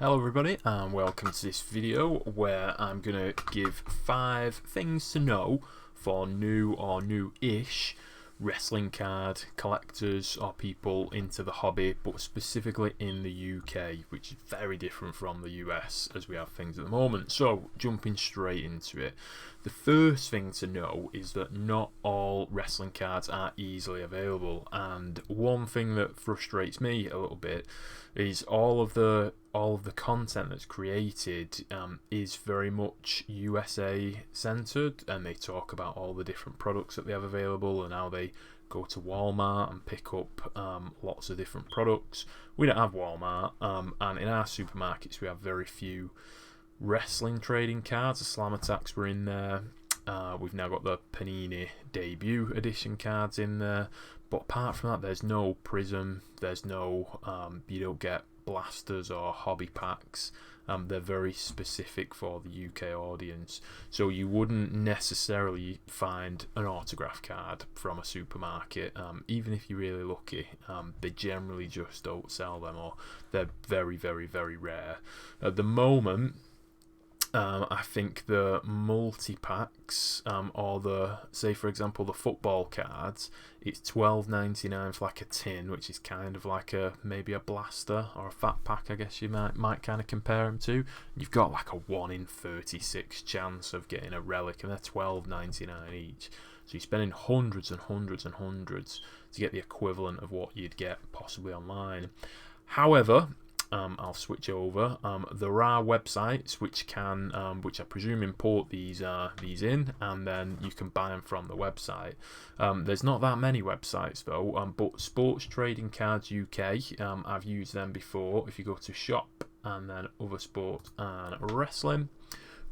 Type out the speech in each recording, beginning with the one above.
Hello everybody and welcome to this video where I'm going to give 5 things to know for new or new-ish wrestling card collectors or people into the hobby, but specifically in the UK, which is very different from the US as we have things at the moment. So jumping straight into it, the first thing to know is that not all wrestling cards are easily available, and one thing that frustrates me a little bit is all of the content that's created is very much USA centered, and they talk about all the different products that they have available and how they go to Walmart and pick up lots of different products. We don't have Walmart, and in our supermarkets we have very few wrestling trading cards. The Slam Attacks were in there. We've now got the Panini debut edition cards in there, but apart from that there's no Prism, there's no you don't get blasters or hobby packs. They're very specific for the UK audience, so you wouldn't necessarily find an autograph card from a supermarket, even if you're really lucky. They generally just don't sell them, or they're very, very, very rare. At the moment, I think the multi-packs, or the, say for example the football cards, it's $12.99 for like a tin, which is kind of like maybe a blaster or a fat pack, I guess you might kind of compare them to. You've got like a 1 in 36 chance of getting a relic, and they're $12.99 each. So you're spending hundreds and hundreds and hundreds to get the equivalent of what you'd get possibly online. However, I'll switch over. There are websites which I presume import these in, and then you can buy them from the website. There's not that many websites though, but Sports Trading Cards UK, I've used them before. If you go to shop and then other sports and wrestling,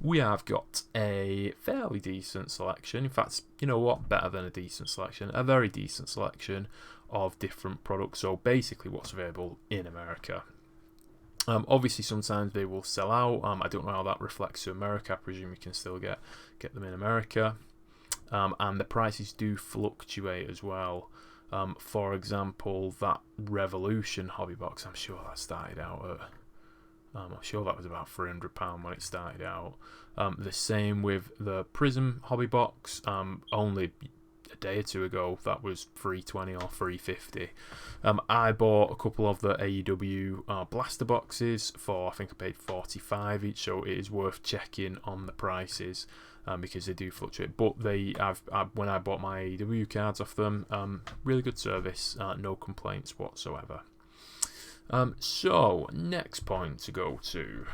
we have got a fairly decent selection. In fact, you know what, better than a decent selection, a very decent selection of different products. So basically what's available in America. Obviously sometimes they will sell out. I don't know how that reflects to America. I presume you can still get them in America, and the prices do fluctuate as well. For example, that Revolution hobby box, I'm sure that started out at I'm sure that was about £300 when it started out. The same with the Prism hobby box. Only a day or two ago that was $320 or $350. I bought a couple of the AEW blaster boxes for, I think I paid $45 each, so it is worth checking on the prices, because they do fluctuate. But when I bought my AEW cards off them, really good service, no complaints whatsoever. So next point to go to,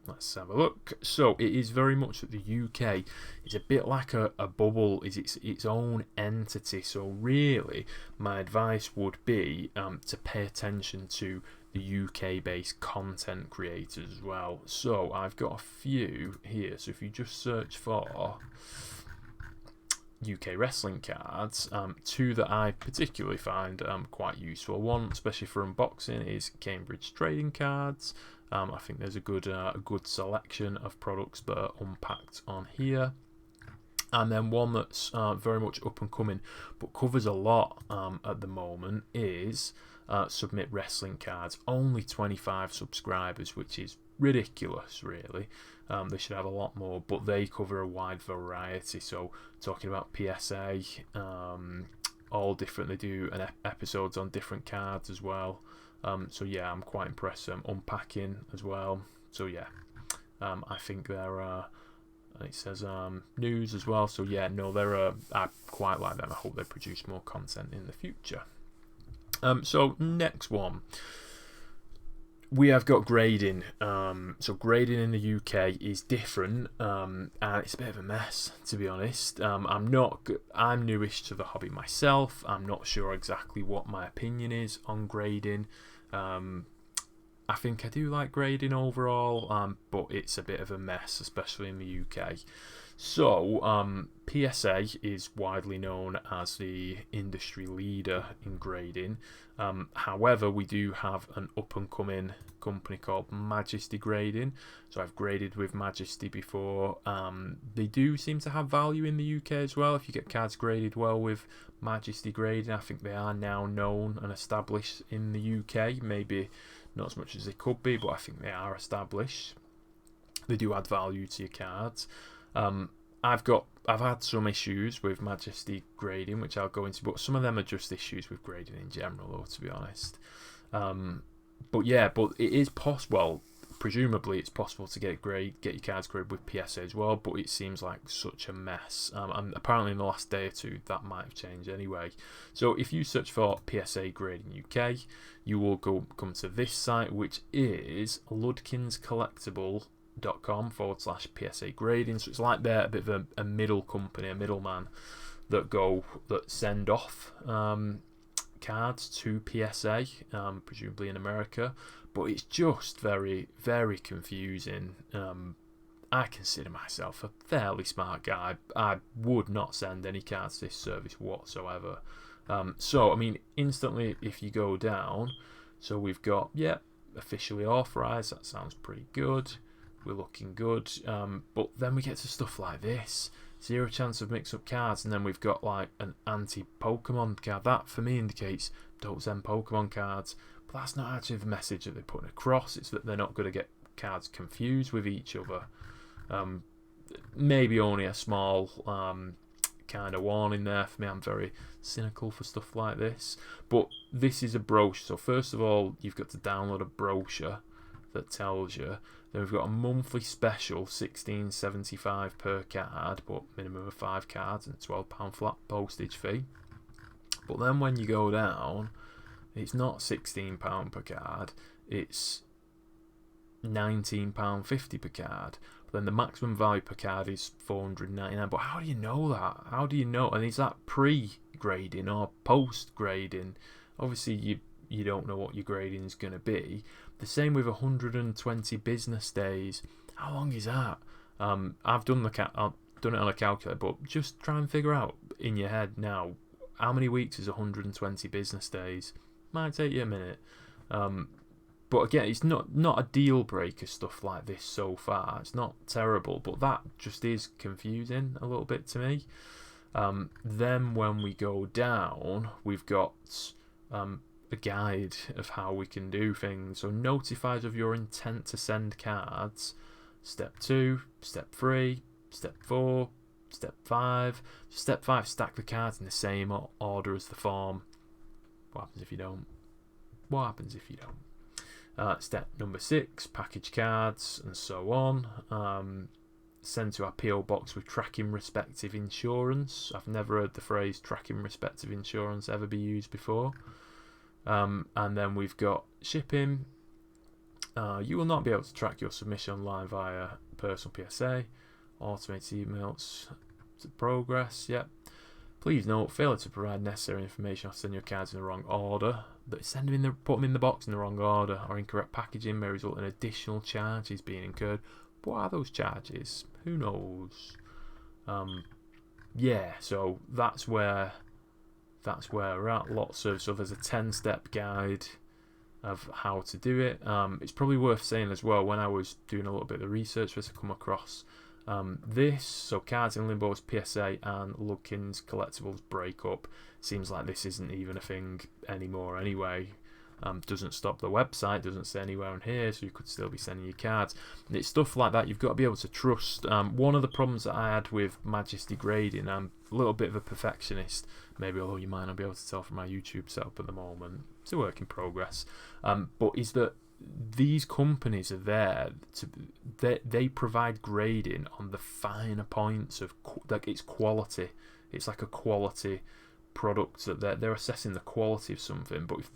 let's have a look. So it is very much that the UK is a bit like a bubble, is its own entity. So really, my advice would be to pay attention to the UK-based content creators as well. So I've got a few here. So if you just search for UK wrestling cards, 2 that I particularly find quite useful. One, especially for unboxing, is Cambridge Trading Cards. I think there's a good selection of products that are unpacked on here. And then one that's very much up and coming, but covers a lot at the moment, is Submit Wrestling Cards. Only 25 subscribers, which is ridiculous, really. They should have a lot more, but they cover a wide variety. So talking about PSA, all different. They do episodes on different cards as well. So yeah, I'm quite impressed. Unpacking as well. So yeah, I think there are. It says news as well. So yeah, no, I quite like them. I hope they produce more content in the future. So next one, we have got grading. So grading in the UK is different, and it's a bit of a mess, to be honest. I'm newish to the hobby myself. I'm not sure exactly what my opinion is on grading. I think I do like grading overall, but it's a bit of a mess, especially in the UK. So PSA is widely known as the industry leader in grading. However, we do have an up-and-coming company called Majesty Grading. So I've graded with Majesty before. They do seem to have value in the UK as well. If you get cards graded well with Majesty Grading, I think they are now known and established in the UK. Maybe not as much as they could be, but I think they are established. They do add value to your cards. I've had some issues with Majesty grading, which I'll go into, but some of them are just issues with grading in general, though, to be honest. But it is possible. Well, presumably it's possible to get your cards graded with PSA as well, but it seems like such a mess. And apparently in the last day or two that might have changed anyway. So if you search for PSA Grading UK, you will come to this site, which is ludkinscollectible.com/PSA grading. So it's like they're a bit of a middle company, a middleman that send off cards to PSA, presumably in America, but it's just very, very confusing. I consider myself a fairly smart guy. I would not send any cards to this service whatsoever. So I mean, instantly if you go down, so we've got officially authorized. That sounds pretty good. We're looking good. But then we get to stuff like this. 0 chance of mix-up cards, and then we've got like an anti-Pokemon card. That for me indicates don't send Pokemon cards, but that's not actually the message that they're putting across. It's that they're not going to get cards confused with each other. Maybe only a small kind of warning there for me. I'm very cynical for stuff like this, but this is a brochure. So first of all, you've got to download a brochure that tells you. Then we've got a monthly special, $16.75 per card, but minimum of 5 cards and £12 flat postage fee. But then when you go down, it's not £16 per card, it's £19.50 per card. But then the maximum value per card is $499. But how do you know that? How do you know? And is that pre-grading or post-grading? Obviously, you don't know what your grading is going to be. The same with 120 business days. How long is that? I've done it on a calculator, but just try and figure out in your head now how many weeks is 120 business days. Might take you a minute. But again, it's not a deal breaker stuff like this so far. It's not terrible, but that just is confusing a little bit to me. Then when we go down, we've got a guide of how we can do things. So notifies of your intent to send cards. Step 2, Step 3, Step 4, Step 5. Step 5, stack the cards in the same order as the form. What happens if you don't? Step number 6, package cards and so on. Send to our PO box with tracking respective insurance. I've never heard the phrase tracking respective insurance ever be used before. And then we've got shipping. You will not be able to track your submission online via personal PSA. Automated emails to progress. Yep. Please note, failure to provide necessary information or send your cards in the wrong order. But put them in the box in the wrong order or incorrect packaging may result in additional charges being incurred. What are those charges? Who knows? So that's where we're at. So there's a 10-step guide of how to do it. It's probably worth saying as well, when I was doing a little bit of the research for this, I come across this. So Cards in Limbo's PSA and Ludkins Collectibles breakup. Seems like this isn't even a thing anymore anyway. Doesn't stop the website, doesn't say anywhere on here, so you could still be sending your cards. And it's stuff like that you've got to be able to trust. One of the problems that I had with Majesty grading, I'm a little bit of a perfectionist, maybe, although you might not be able to tell from my YouTube setup at the moment. It's a work in progress. But is that these companies are there they provide grading on the finer points of like it's quality. It's like a quality product that they're assessing the quality of something, but if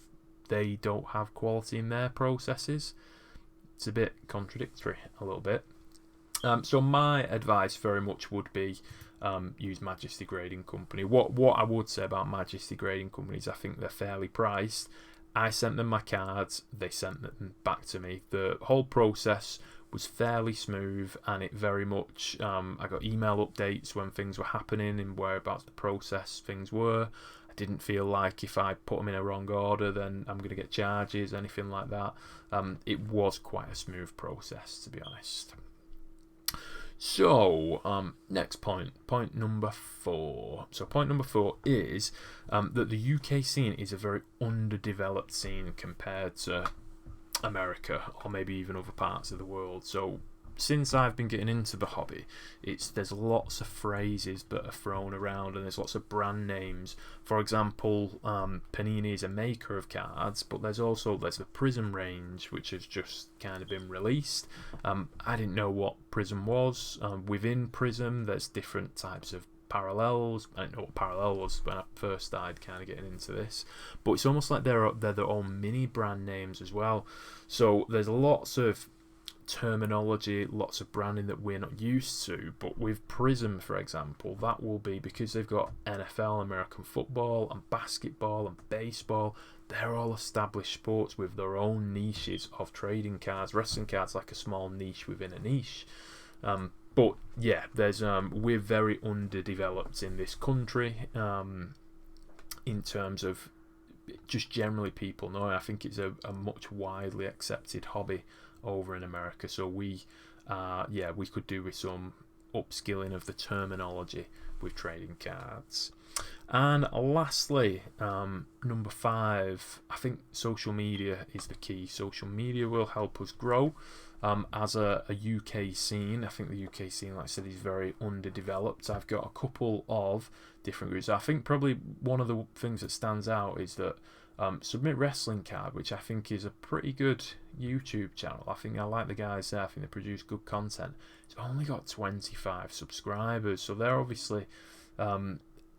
they don't have quality in their processes, it's a bit contradictory a little bit. So my advice very much would be use Majesty Grading Company. What I would say about Majesty Grading Companies, I think they're fairly priced. I sent them my cards, they sent them back to me. The whole process was fairly smooth, and it very much I got email updates when things were happening and whereabouts the process things were. I didn't feel like if I put them in a wrong order then I'm going to get charges, anything like that. It was quite a smooth process, to be honest. So, next point number 4. So point number 4 is that the UK scene is a very underdeveloped scene compared to America or maybe even other parts of the world. So since I've been getting into the hobby, there's lots of phrases that are thrown around, and there's lots of brand names. For example, Panini is a maker of cards, but there's the Prism range, which has just kind of been released. I didn't know what Prism was. Within Prism, there's different types of parallels. I didn't know what parallel was when I first started kind of getting into this, but it's almost like they're their own mini brand names as well. So there's lots of terminology, lots of branding that we're not used to. But with Prism, for example, that will be because they've got NFL, American football, and basketball and baseball. They're all established sports with their own niches of trading cards. Wrestling cards like a small niche within a niche. But yeah, we're very underdeveloped in this country in terms of just generally people know. I think it's a much widely accepted hobby over in America. So we could do with some upskilling of the terminology with trading cards. And lastly, number 5, I think social media is the key. Social media will help us grow. As a UK scene, I think the UK scene, like I said, is very underdeveloped. I've got a couple of different groups. I think probably one of the things that stands out is that Submit Wrestling Card, which I think is a pretty good YouTube channel. I like the guys there. I think they produce good content. It's only got 25 subscribers, so they're obviously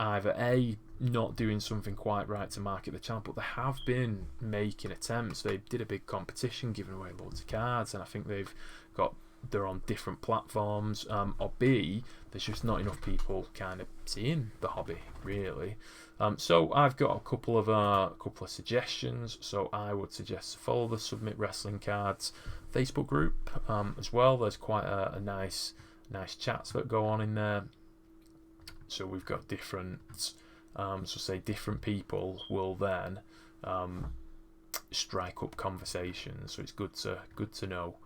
either not doing something quite right to market the channel, but they have been making attempts. They did a big competition giving away loads of cards, and I think they're on different platforms, or B, there's just not enough people kind of seeing the hobby really. So I've got a couple of suggestions. So I would suggest to follow the Submit Wrestling Cards Facebook group as well. There's quite a nice chats that go on in there. So we've got different different people will then strike up conversations. So it's good to know.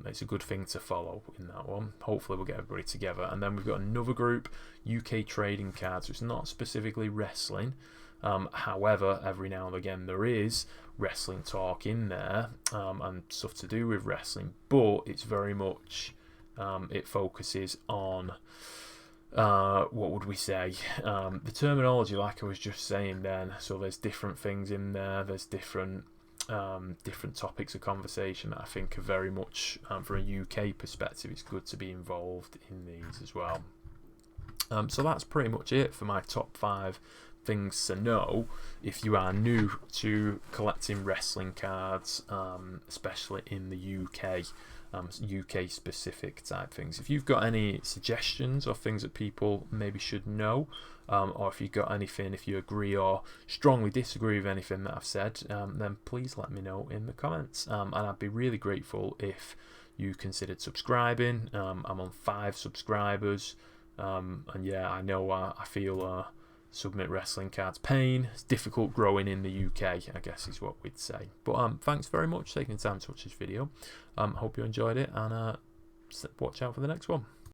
It's a good thing to follow in that one. Hopefully we'll get everybody together. And then we've got another group, UK Trading Cards. So it's not specifically wrestling. However, every now and again there is wrestling talk in there and stuff to do with wrestling. But it's very much, it focuses on, what would we say? The terminology, like I was just saying then. So there's different things in there. There's different topics of conversation that I think are very much, from a UK perspective, it's good to be involved in these as well. So that's pretty much it for my top 5 things to know if you are new to collecting wrestling cards, especially in the UK. UK specific type things. If you've got any suggestions or things that people maybe should know, or if you've got anything, if you agree or strongly disagree with anything that I've said, then please let me know in the comments, and I'd be really grateful if you considered subscribing. I'm on 5 subscribers, and yeah, I know I feel Submit Wrestling Cards pain. It's difficult growing in the UK, I guess is what we'd say. But thanks very much for taking the time to watch this video. Hope you enjoyed it, and watch out for the next one.